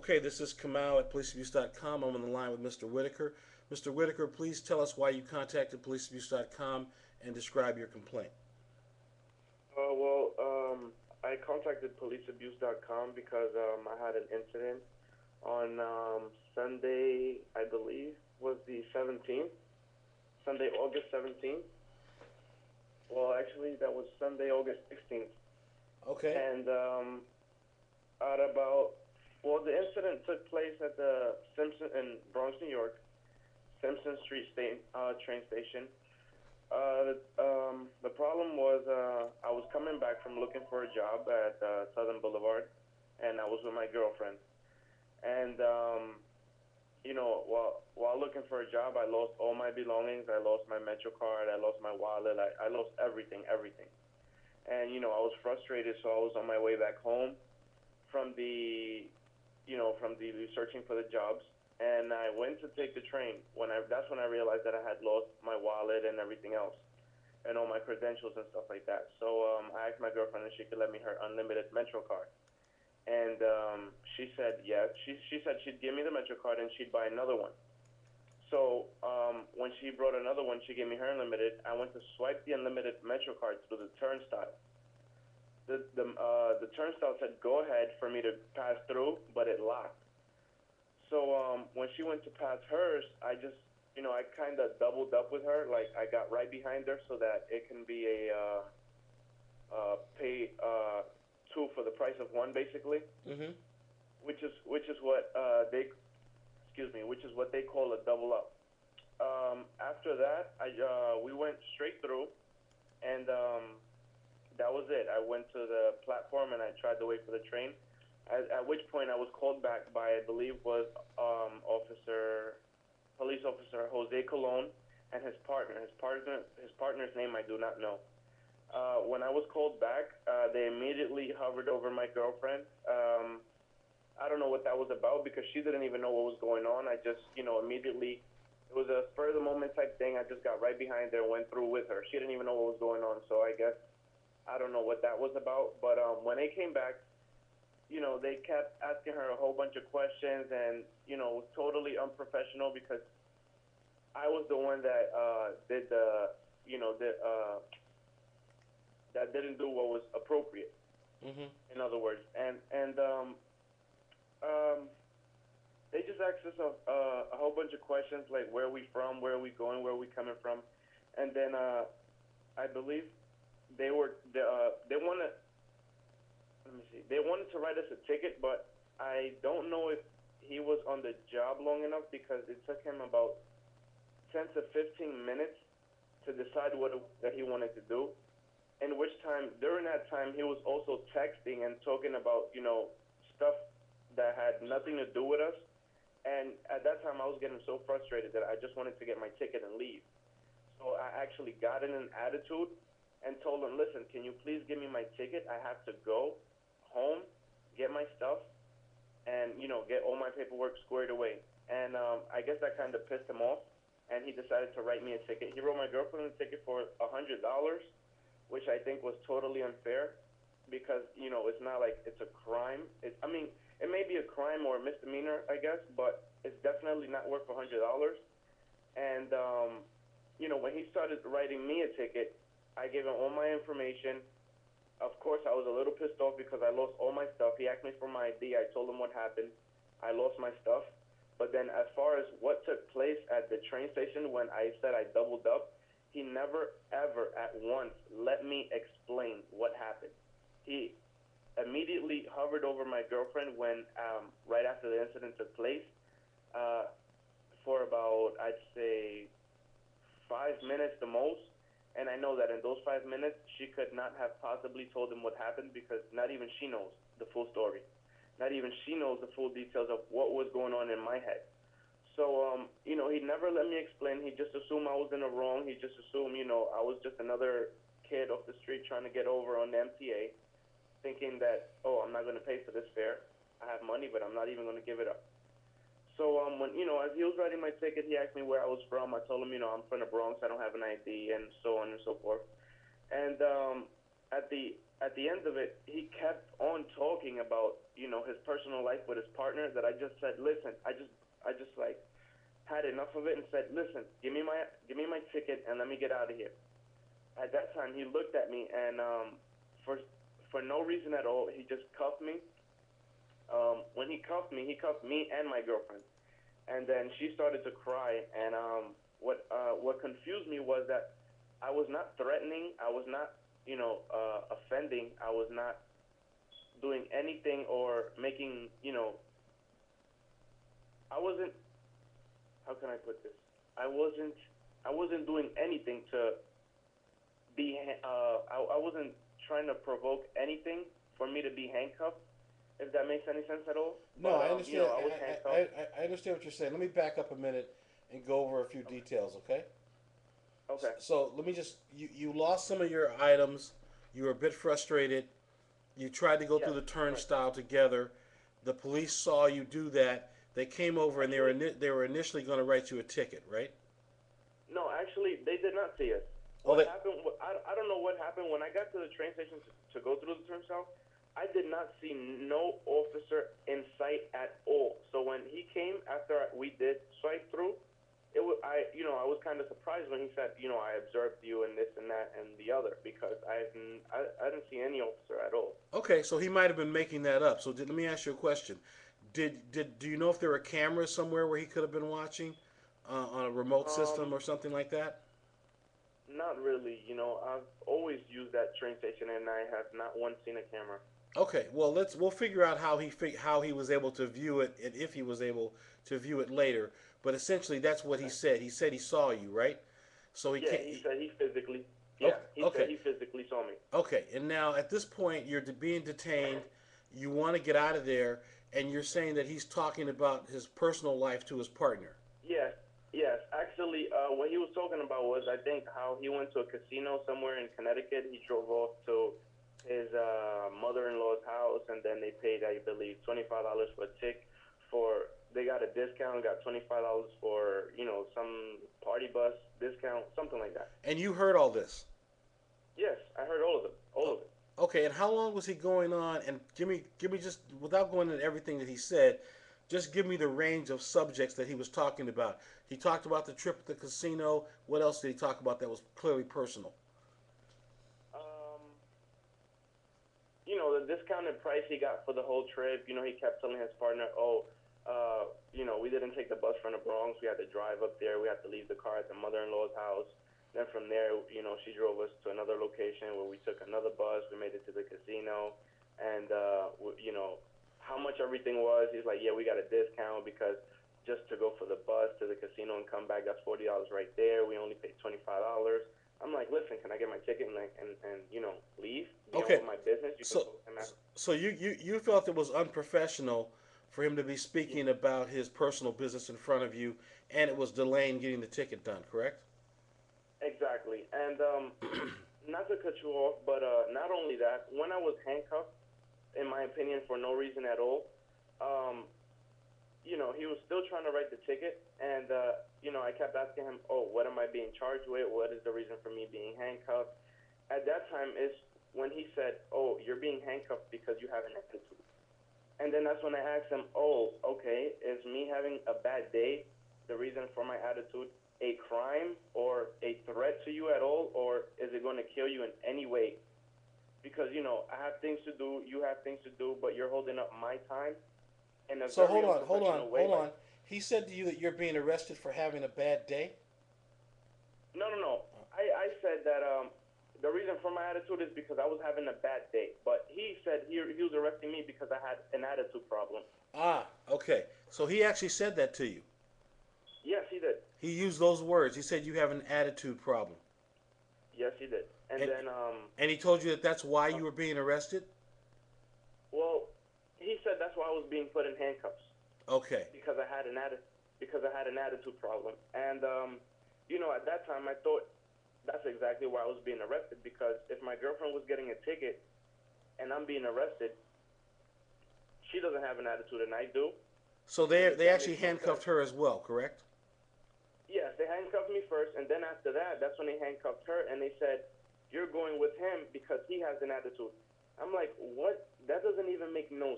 Okay, this is Kamau at policeabuse.com. I'm on the line with Mr. Whitaker. Mr. Whitaker, please tell us why you contacted policeabuse.com and describe your complaint. I contacted policeabuse.com because I had an incident on Sunday, I believe, was the 17th, Sunday, August 17th. Well, actually, that was Sunday, August 16th. Okay. And the incident took place at the Simpson in Bronx, New York, Simpson Street train station. The problem was I was coming back from looking for a job at Southern Boulevard, and I was with my girlfriend. And while looking for a job, I lost all my belongings. I lost my Metro card. I lost my wallet. I lost everything. And I was frustrated, so I was on my way back home from the searching for the jobs. And I went to take the train. That's when I realized that I had lost my wallet and everything else, and all my credentials and stuff like that. So I asked my girlfriend if she could let me her unlimited Metro card, and she said yes. She said she'd give me the Metro card and she'd buy another one. So when she brought another one, she gave me her unlimited. I went to swipe the unlimited Metro card through the turnstile. The turnstile said go ahead for me to pass through, but it locked. So when she went to pass hers, I just, I kind of doubled up with her. Like I got right behind her so that it can be a pay two for the price of one, basically. Mm-hmm. Which is what which is what they call a double up. After that, we went straight through, and that was it. I went to the platform and I tried to wait for the train. At which point I was called back by, I believe, was police officer Jose Colon and his partner. His partner's name I do not know. When I was called back, they immediately hovered over my girlfriend. I don't know what that was about because she didn't even know what was going on. I just, immediately, it was a spur of the moment type thing. I just got right behind her and went through with her. She didn't even know what was going on, so I guess I don't know what that was about. But when they came back, they kept asking her a whole bunch of questions, and it was totally unprofessional because I was the one that that didn't do what was appropriate. Mm-hmm. In other words, and they just asked us a whole bunch of questions like where are we from, where are we going, where are we coming from, and then I believe they wanted. Let me see. They wanted to write us a ticket, but I don't know if he was on the job long enough because it took him about 10 to 15 minutes to decide that he wanted to do. In which time, during that time, he was also texting and talking about, stuff that had nothing to do with us. And at that time, I was getting so frustrated that I just wanted to get my ticket and leave. So I actually got in an attitude and told him, listen, can you please give me my ticket? I have to go home, get my stuff, and get all my paperwork squared away. And I guess that kind of pissed him off, and he decided to write me a ticket. He wrote my girlfriend a ticket for $100, which I think was totally unfair because it's not like it's a crime. It may be a crime or a misdemeanor, I guess, but it's definitely not worth $100. And when he started writing me a ticket, I gave him all my information. Of course, I was a little pissed off because I lost all my stuff. He asked me for my ID. I told him what happened. I lost my stuff. But then as far as what took place at the train station when I said I doubled up, he never, ever at once let me explain what happened. He immediately hovered over my girlfriend when right after the incident took place for about, I'd say, 5 minutes the most. And I know that in those 5 minutes, she could not have possibly told him what happened because not even she knows the full story. Not even she knows the full details of what was going on in my head. So, he never let me explain. He just assumed I was in the wrong. He just assumed, I was just another kid off the street trying to get over on the MTA, thinking that, oh, I'm not going to pay for this fare. I have money, but I'm not even going to give it up. So when as he was writing my ticket, he asked me where I was from. I told him, I'm from the Bronx. I don't have an ID, and so on and so forth. And at the at the end of it, he kept on talking about, his personal life with his partner. That I just said, listen, I just like had enough of it and said, listen, give me my ticket and let me get out of here. At that time, he looked at me and for no reason at all, he just cuffed me. When he cuffed me and my girlfriend, and then she started to cry. And what confused me was that I was not threatening, I was not, offending, I was not doing anything or making, I wasn't. How can I put this? I wasn't doing anything to be. I wasn't trying to provoke anything for me to be handcuffed. If that makes any sense at all. No, But I understand. I was handcuffed. I understand what you're saying. Let me back up a minute and go over a few details, okay? Okay. So let me just, you lost some of your items. You were a bit frustrated. You tried to go Yes. through the Correct. turnstile together. The police saw you do that. They came over and they were initially going to write you a ticket, right? No, actually, they did not see us. Oh, What happened? I don't know what happened when I got to the train station to go through the turnstile. I did not see no officer in sight at all. So when he came after we did swipe through, I was kind of surprised when he said, I observed you and this and that and the other, because I didn't see any officer at all. Okay, so he might have been making that up. So let me ask you a question. Do you know if there were cameras somewhere where he could have been watching on a remote system Um, or something like that? Not really. I've always used that train station and I have not once seen a camera. Okay, well we'll figure out how he was able to view it and if he was able to view it later. But essentially, that's what he Okay. said. He said he saw you, right? So he Yeah, can't. he said he physically. Yeah, Okay, he said okay, he physically saw me. okay. And now at this point, you're being detained. You want to get out of there, and you're saying that he's talking about his personal life to his partner. Yes, yes. Actually, what he was talking about was, I think, how he went to a casino somewhere in Connecticut. He drove off to his mother-in-law's house, and then they paid, I believe, $25 for a tick. They got a discount, got $25 for some party bus discount, something like that. And you heard all this. Yes, I heard all of them, all Oh, of it. okay, and how long was he going on? And give me just without going into everything that he said, just give me the range of subjects that he was talking about. He talked about the trip to the casino. What else did he talk about that was clearly personal? Um, the discounted price he got for the whole trip. He kept telling his partner, "Oh, we didn't take the bus from the Bronx. We had to drive up there. We had to leave the car at the mother-in-law's house. Then from there, she drove us to another location where we took another bus. We made it to the casino, and how much everything was. He's like, yeah, we got a discount because just to go for the bus to the casino and come back, that's $40 right there. We only paid $25." I'm like, listen, can I get my ticket and leave? Be on Okay, with my business. You can so talk to him. so you felt it was unprofessional for him to be Yeah, speaking about his personal business in front of you, and it was delaying getting the ticket done. Correct? exactly. And not to cut you off, but not only that, when I was handcuffed, in my opinion, for no reason at all, um, he was still trying to write the ticket, and I kept asking him, "Oh, what am I being charged with? What is the reason for me being handcuffed?" At that time is when he said, "Oh, you're being handcuffed because you have an attitude." And then that's when I asked him, "Oh, okay, is me having a bad day the reason for my attitude a crime or a threat to you at all, or is it going to kill you in any way? Because I have things to do, you have things to do, but you're holding up my time in a So very unprofessional way." hold Like, on. He said to you that you're being arrested for having a bad day. no, no, no. I said that the reason for my attitude is because I was having a bad day. But he said he was arresting me because I had an attitude problem. Ah, okay. So he actually said that to you. Yes, he did. He used those words. He said you have an attitude problem, Yes, he did. And and then, and he told you that that's why you were being arrested. well, he said that's why I was being put in handcuffs Okay. because I had an attitude problem. And at that time I thought that's exactly why I was being arrested, because if my girlfriend was getting a ticket and I'm being arrested, she doesn't have an attitude and I do. So And they that actually makes no handcuffed sense. her as well, correct? Yes, they handcuffed me first, and then after that, that's when they handcuffed her, and they said, "You're going with him because he has an attitude." I'm like, what? That doesn't even make no